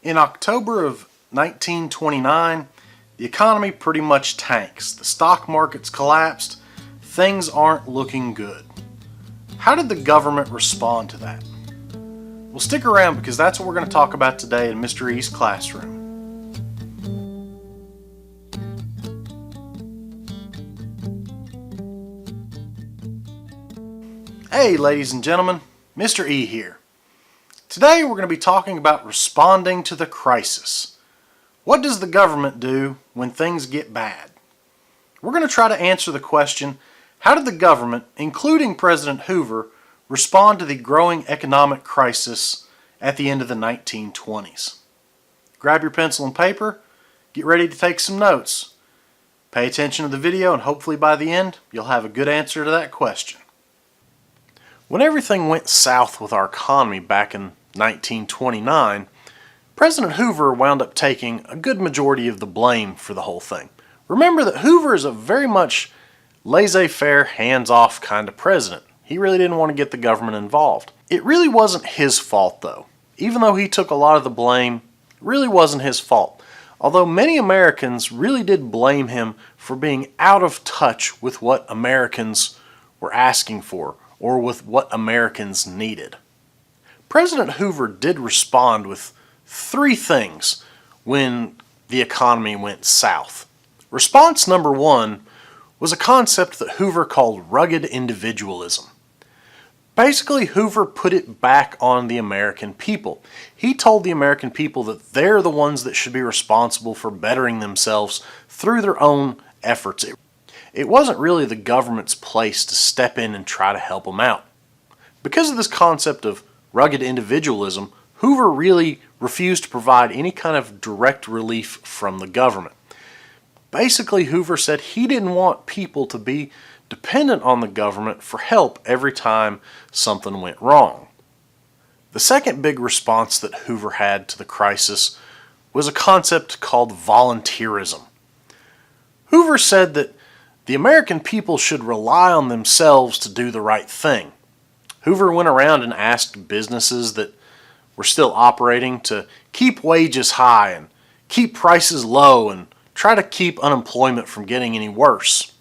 In October of 1929, the economy pretty much tanks. The stock market's collapsed. Things aren't looking good. How did the government respond to that? Well, stick around because that's what we're going to talk about today in Mr. E's classroom. Hey, ladies and gentlemen, Mr. E here. Today we're going to be talking about responding to the crisis. What does the government do when things get bad? We're going to try to answer the question, how did the government, including President Hoover, respond to the growing economic crisis at the end of the 1920s? Grab your pencil and paper, get ready to take some notes. Pay attention to the video and hopefully by the end you'll have a good answer to that question. When everything went south with our economy back in 1929, President Hoover wound up taking a good majority of the blame for the whole thing. Remember that Hoover is a very much laissez-faire, hands-off kind of president. He really didn't want to get the government involved. It really wasn't his fault though. Even though he took a lot of the blame, it really wasn't his fault. Although many Americans really did blame him for being out of touch with what Americans were asking for, or with what Americans needed. President Hoover did respond with three things when the economy went south. Response number one was a concept that Hoover called rugged individualism. Basically, Hoover put it back on the American people. He told the American people that they're the ones that should be responsible for bettering themselves through their own efforts. It wasn't really the government's place to step in and try to help them out. Because of this concept of rugged individualism, Hoover really refused to provide any kind of direct relief from the government. Basically, Hoover said he didn't want people to be dependent on the government for help every time something went wrong. The second big response that Hoover had to the crisis was a concept called volunteerism. Hoover said that the American people should rely on themselves to do the right thing. Hoover went around and asked businesses that were still operating to keep wages high and keep prices low and try to keep unemployment from getting any worse.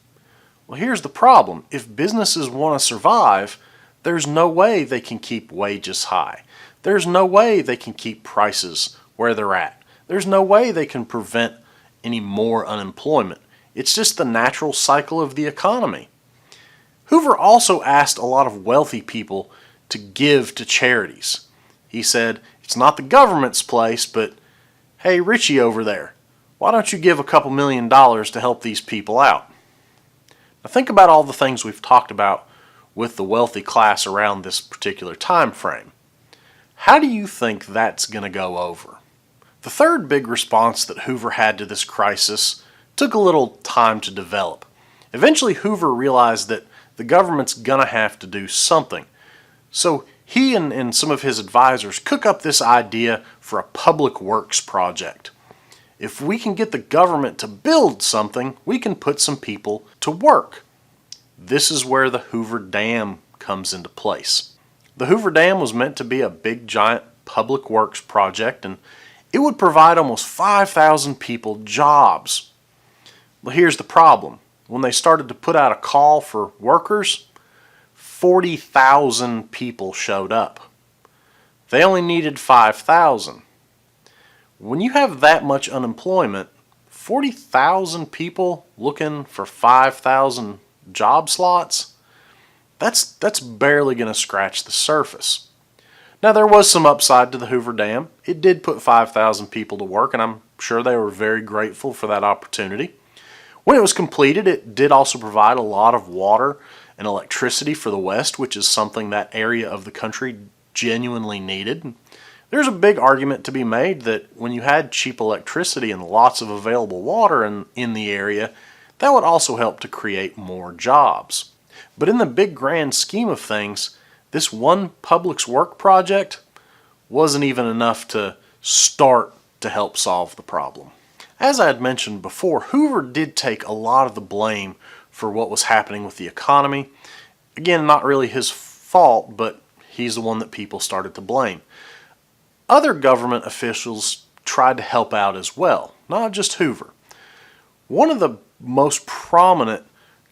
Well, here's the problem. If businesses want to survive, there's no way they can keep wages high. There's no way they can keep prices where they're at. There's no way they can prevent any more unemployment. It's just the natural cycle of the economy. Hoover also asked a lot of wealthy people to give to charities. He said, it's not the government's place, but hey, Richie over there, why don't you give a couple $1,000,000 to help these people out? Now think about all the things we've talked about with the wealthy class around this particular time frame. How do you think that's going to go over? The third big response that Hoover had to this crisis took a little time to develop. Eventually Hoover realized that the government's gonna have to do something. So he and some of his advisors cook up this idea for a public works project. If we can get the government to build something, we can put some people to work. This is where the Hoover Dam comes into place. The Hoover Dam was meant to be a big giant public works project, and it would provide almost 5,000 people jobs. Well, here's the problem. When they started to put out a call for workers, 40,000 people showed up. They only needed 5,000. When you have that much unemployment, 40,000 people looking for 5,000 job slots, that's barely going to scratch the surface. Now, there was some upside to the Hoover Dam. It did put 5,000 people to work, and I'm sure they were very grateful for that opportunity. When it was completed, it did also provide a lot of water and electricity for the West, which is something that area of the country genuinely needed. There's a big argument to be made that when you had cheap electricity and lots of available water in the area, that would also help to create more jobs. But in the big grand scheme of things, this one public works project wasn't even enough to start to help solve the problem. As I had mentioned before, Hoover did take a lot of the blame for what was happening with the economy. Again, not really his fault, but he's the one that people started to blame. Other government officials tried to help out as well, not just Hoover. One of the most prominent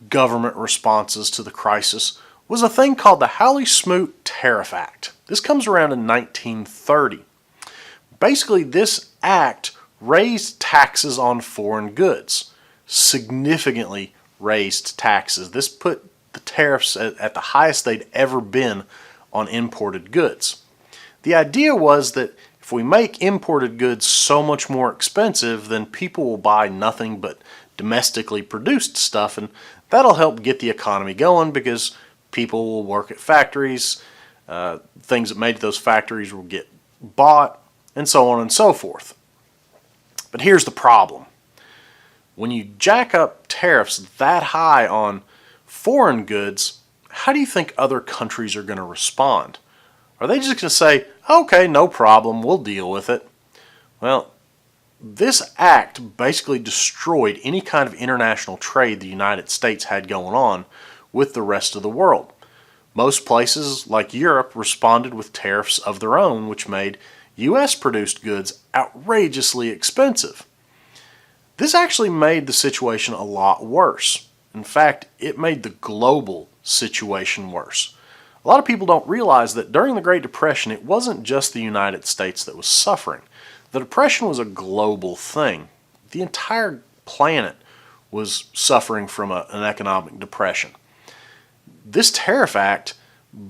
government responses to the crisis was a thing called the Hawley-Smoot Tariff Act. This comes around in 1930. Basically, this act raised taxes on foreign goods, significantly raised taxes. This put the tariffs at the highest they'd ever been on imported goods. The idea was that if we make imported goods so much more expensive, then people will buy nothing but domestically produced stuff, and that'll help get the economy going because people will work at factories, things that made those factories will get bought, and so on and so forth. But here's the problem. When you jack up tariffs that high on foreign goods, how do you think other countries are going to respond? Are they just going to say, okay, no problem, we'll deal with it? Well, this act basically destroyed any kind of international trade the United States had going on with the rest of the world. Most places, like Europe, responded with tariffs of their own, which made U.S.-produced goods outrageously expensive. This actually made the situation a lot worse. In fact, it made the global situation worse. A lot of people don't realize that during the Great Depression, it wasn't just the United States that was suffering. The Depression was a global thing. The entire planet was suffering from an economic depression. This Tariff Act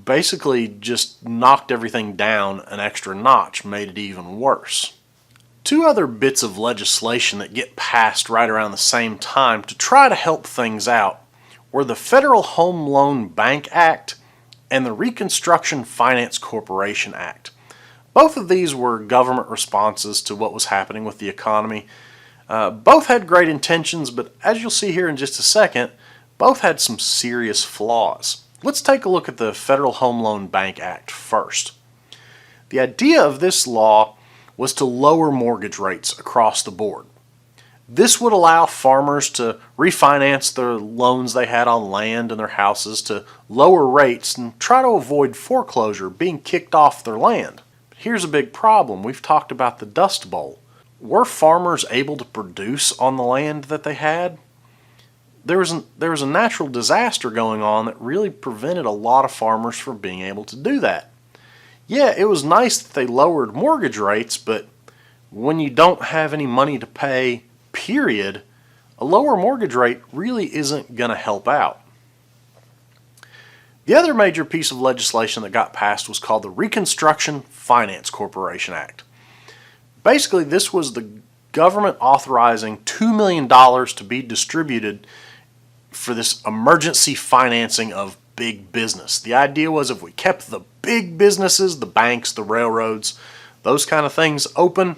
basically just knocked everything down an extra notch, made it even worse. Two other bits of legislation that get passed right around the same time to try to help things out were the Federal Home Loan Bank Act and the Reconstruction Finance Corporation Act. Both of these were government responses to what was happening with the economy. Both had great intentions, but as you'll see here in just a second, both had some serious flaws. Let's take a look at the Federal Home Loan Bank Act first. The idea of this law was to lower mortgage rates across the board. This would allow farmers to refinance their loans they had on land and their houses to lower rates and try to avoid foreclosure, being kicked off their land. But here's a big problem. We've talked about the Dust Bowl. Were farmers able to produce on the land that they had? There was a natural disaster going on that really prevented a lot of farmers from being able to do that. Yeah, it was nice that they lowered mortgage rates, but when you don't have any money to pay, period, a lower mortgage rate really isn't going to help out. The other major piece of legislation that got passed was called the Reconstruction Finance Corporation Act. Basically, this was the government authorizing $2 million to be distributed for this emergency financing of big business. The idea was if we kept the big businesses, the banks, the railroads, those kind of things open,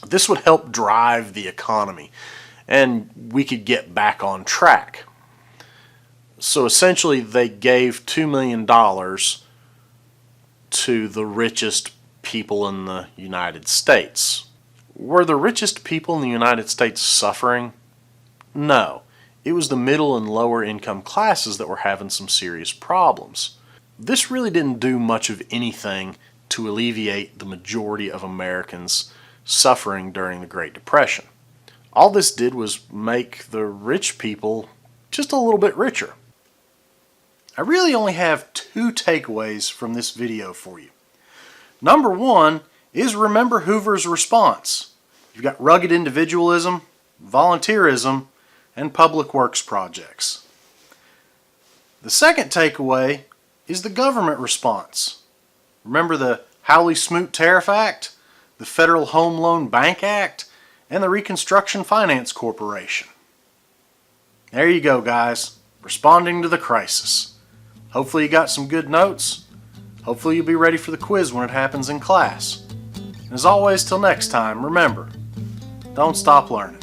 this would help drive the economy and we could get back on track. So essentially they gave $2 million to the richest people in the United States. Were the richest people in the United States suffering? No. It was the middle and lower income classes that were having some serious problems. This really didn't do much of anything to alleviate the majority of Americans suffering during the Great Depression. All this did was make the rich people just a little bit richer. I really only have two takeaways from this video for you. Number one is remember Hoover's response. You've got rugged individualism, volunteerism, and public works projects. The second takeaway is the government response. Remember the Hawley-Smoot Tariff Act, the Federal Home Loan Bank Act, and the Reconstruction Finance Corporation. There you go, guys. Responding to the crisis. Hopefully you got some good notes. Hopefully you'll be ready for the quiz when it happens in class. And as always, till next time, remember, don't stop learning.